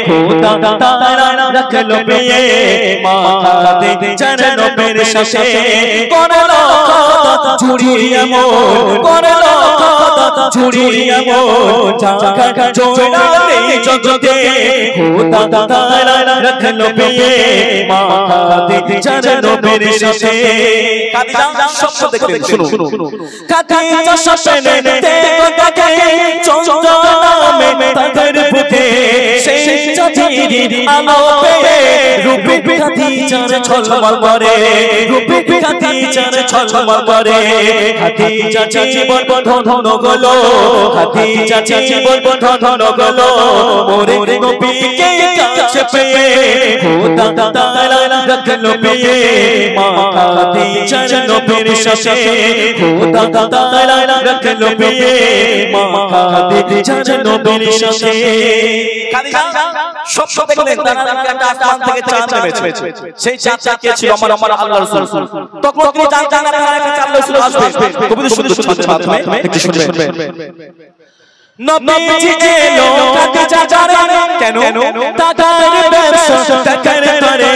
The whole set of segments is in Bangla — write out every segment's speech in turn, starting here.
খোদা তাআলা রাখলো পেয়ে মা খাদিজার নবীর সাথে করলো কত ঝুড়িয়ে মন করলো কত ঝুড়িয়ে মন জাগা জোড়া নেই জগতে খোদা তাআলা রাখলো পেয়ে মা খাদিজার নবীর সাথে খাদিজা স্বপ্ন দেখলেন শুনুন খাদিজা স্বপ্নে দেখো দেখে চন্দ্র নামে তাদের বুকে সেই চাঁদের আলো পেয়ে রূপে খাদিজার ঝলমল করে রূপে খাদিজার ঝলমল করে খাদিজা জীবন ধন্য গলো খাদিজা জীবন ধন্য গলো মোরে নবীকে কাছে পেয়ে খোদা তাআলা রাখলো পেয়ে মা খাদিজার নবীর সাথে খোদা তাআলা রাখলো পেয়ে মা খাদিজার নবীর সাথে খাদিজা স্বপ্ন দেখলেন তার একটা আসমান থেকে চাঁদ নেমেছে সেই চাঁদটা কে ছিল আমার আল্লাহর রাসূল তখন তিনি জানতেন না তার কাছে আল্লাহর রাসূল আসবে কবির সুন্দর ছন্দের মাধ্যমে একটু শুনবেন নবীজি এলো খাদিজা জানে কেন তাদের ব্যবসা টাকার করে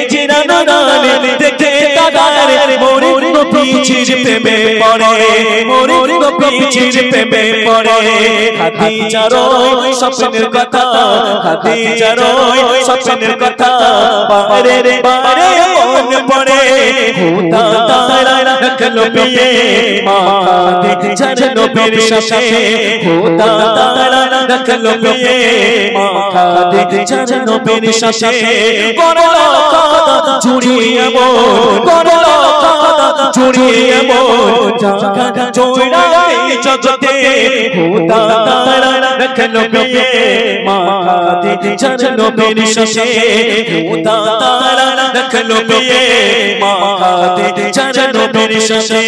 জিরানো গানে দেখে তাদের মোরে নবীজির প্রেমে পড়ে মোরে নবীজির প্রেমে পড়ে খাদিজার স্বপ্নের কথা খাদিজার স্বপ্নের কথা বারে বারে মনে পড়ে খোদা তাআলা রাখলো পেয়ে মা খাদিজার নবীর সাথে খোদা তাআলা রাখলো পেয়ে মা খাদিজার নবীর সাথে করলো কত ঝুড়িয়ে মন করলো কত ঝুড়িয়ে মন জাগা জোড়া নেই জগতে খোদা তাআলা রাখলো পেয়ে মা খাদিজার নবীর সাথে খোদা তাআলা রাখলো পেয়ে মা খাদিজার নবীর সাথে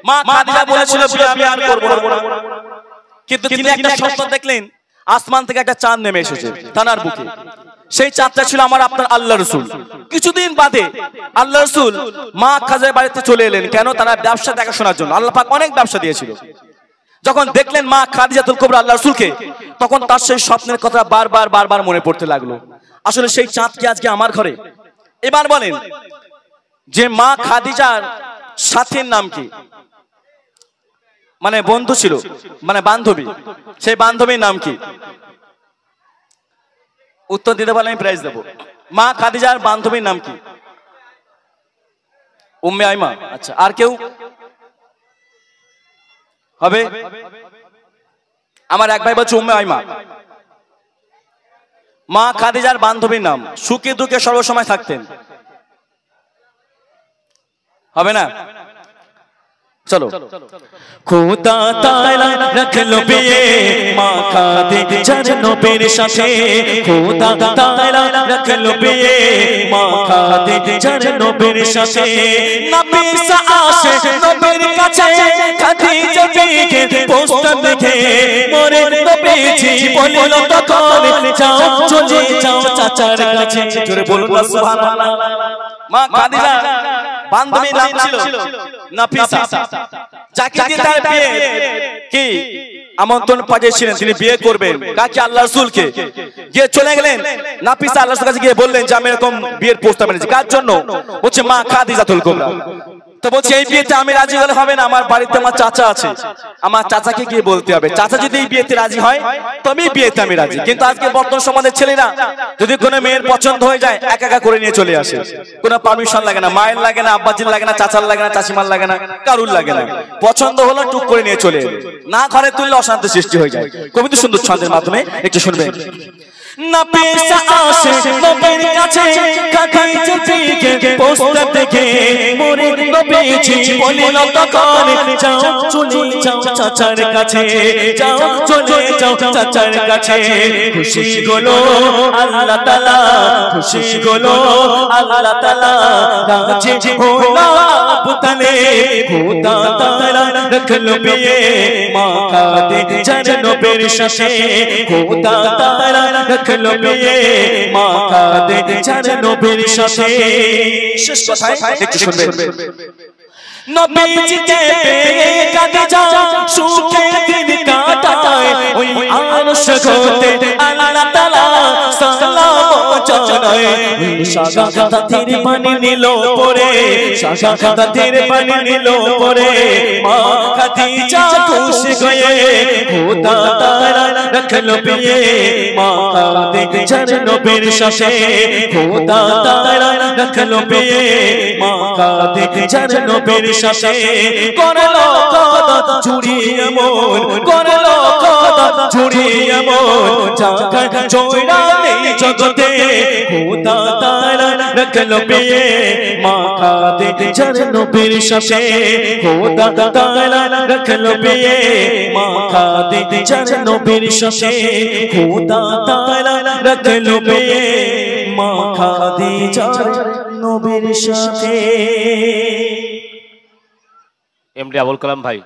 মা খাদিজা বলেছিল বিয়ে আর করব না কিন্তু তিনি একটা স্বপ্ন দেখলেন আসমান থেকে একটা চাঁদ নেমে এসেছে থানার বুকে সেই চাঁদটা ছিল আমার আপনার আল্লাহর রাসূল কিছুদিন বাদে আল্লাহর রাসূল মা খাদিজার বাড়িতে চলে এলেন কেন তারা ব্যবসা দেখাশোনার জন্য আল্লাহ পাক অনেক ব্যবসা দিয়েছিল যখন দেখলেন মা খাদিজাতুল কুবরা আল্লাহর রাসূলকে তখন তার সেই স্বপ্নের কথা বারবার মনে পড়তে লাগলো আসলে সেই চাঁদ কি আজকে আমার ঘরে এবার বলেন যে মা খাদিজার সাথীর নাম কি মানে বন্ধু ছিল মানে বান্ধবী সেই বান্ধবীর নাম কি উত্তর দিতে পারলে আমি প্রাইজ দেব মা খাদিজার বান্ধবীর নাম কি উম্মে আইমা আচ্ছা আর কেউ হবে আমার এক ভাই বলছে উম্মে আইমা মা খাদিজার বান্ধবীর নাম সুখে দুঃখে সর্বসময় থাকতেন হবে না চলো খোদা তাআলা রাখলো পেয়ে মা খাদিজার নবীর সাথে খোদা তাআলা রাখলো পেয়ে মা খাদিজার নবীর সাথে নবী আসে নবীর কাছে খাদিজা বিকে পোস্টার দেখে মোরে নবীজি বলল তখন যাও চলে যাও চাচার কাছে জোরে বলুন না সুবহানাল্লাহ মা খাদিজা বান্ধবীর নাম ছিল নাফিসা যাকে দিয়ে তার বিয়ে কি আমন্ত্রণ পাঠিয়েছিলেন তিনি বিয়ে করবেন কাকে আল্লাহর রাসূলকে গিয়ে চলে গেলেন নাফিসা আল্লাহর রাসূলের কাছে গিয়ে বললেন যে আমি এরকম বিয়ের প্রস্তাব এনেছি কার জন্য বলছে মা খাদিজাতুল কুবরা তো বলছে এই বিয়েতে আমি রাজি হলে হবে না আমার বাড়িতে আমার চাচা আছে আমার চাচাকে গিয়ে বলতে হবে চাচা যদি এই বিয়েতে রাজি হয় তবেই বিয়েতে আমি রাজি কিন্তু আজকে বর্তমান সমাজের ছেলেরা যদি কোনো মেয়ের পছন্দ হয়ে যায় একা একা করে নিয়ে চলে আসে কোনো পারমিশন লাগে না মায়ের লাগে না আব্বাজির লাগে না চাচার লাগে না চাচিমার লাগে না কারুর লাগে না পছন্দ হলো টুক করে নিয়ে চলে এলো না ঘরে তুললে অশান্তি সৃষ্টি হয়ে যায় কবিতা সুন্দর ছন্দের মাধ্যমে একটু শুনবেন নাফিসা আসে নবীর কাছে খাদিজা বিকে পোস্টার দেখে মোরে নবীজি বলল তখন যাও চলে যাও চাচার কাছে যাও চলে যাও চাচার কাছে খুশি হলো আল্লাহ তাআলা খুশি হলো আল্লাহ তাআলা রাজি হলো আবু তালেব খোদা তাআলা রাখলো পেয়ে মা খাদিজার নবীর সাথে খোদা তাআলা রাখলো পেয়ে মা খাদিজার নবীর সাথে শেষ কথায় একটু শুনবেন নবীজিকে পেয়ে খাদিজা সুখে দিন কাটায় ওই আরশ হতে আল্লাহ তাআলা সালাম জানায় শাহাদাতের পানি নিল পরে শাহাদাতের পানি নিল পরে মা খাদিজা খুশি হয়ে খোদা তাআলা রাখলো বিয়ে মা খাদিজার নবীর সাথে খোদা তাআলা রাখলো বিয়ে মা খাদিজার নবীর সাথে করলো কথা চুরি এমন করলো কথা চুরি এমন জাগা জোড়া নেই জগতে খোদা তাআলা রাখলো বিয়ে মা খাদিজার নবীর সাথে খোদা তাআলা রাখলো বিয়ে মা খাদিজার নবীর সাথে খোদা তাআলা রাখলো বিয়ে মা খাদিজার নবীর সাথে। এমডি আবুল কালাম ভাই,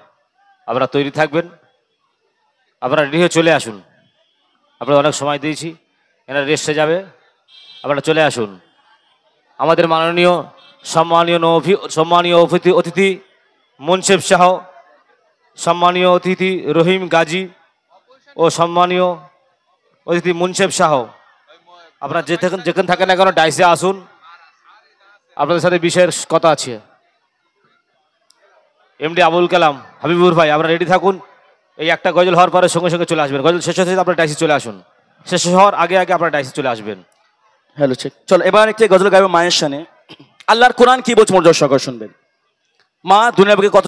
আপনারা তৈরি থাকবেন, আপনারা রেডি হয়ে চলে আসুন। আপনারা অনেক সময় দিয়েছি, এনারা রেস্টে যাবে, আপনারা চলে আসুন। আমাদের মাননীয় সম্মানীয় অতিথি মুনসেফ শাহ, সম্মানীয় অতিথি রহিম গাজী ও সম্মানীয় অতিথি মুনসেফ শাহ, আপনারা যেখানে থাকেন না কেন ডাইসে আসুন, আপনাদের সাথে বিশেষ কথা আছে। এমডি আবুল কালাম হাবিবুর ভাই, আপনারা রেডি থাকুন। এই একটা গজল হওয়ার পরে সঙ্গে সঙ্গে চলে আসবেন। গজল শেষ হতে আপনারা ডাইসে চলে আসুন। শেষ হওয়ার আগে আগে আপনারা ডাইসে চলে আসবেন। Hello check. চলো এবার একটি গজল গাইব মায়ের শানে। আল্লাহর কোরআন কি বলছে মোর দর্শক শুনবেন। মা দুনিয়াকে কত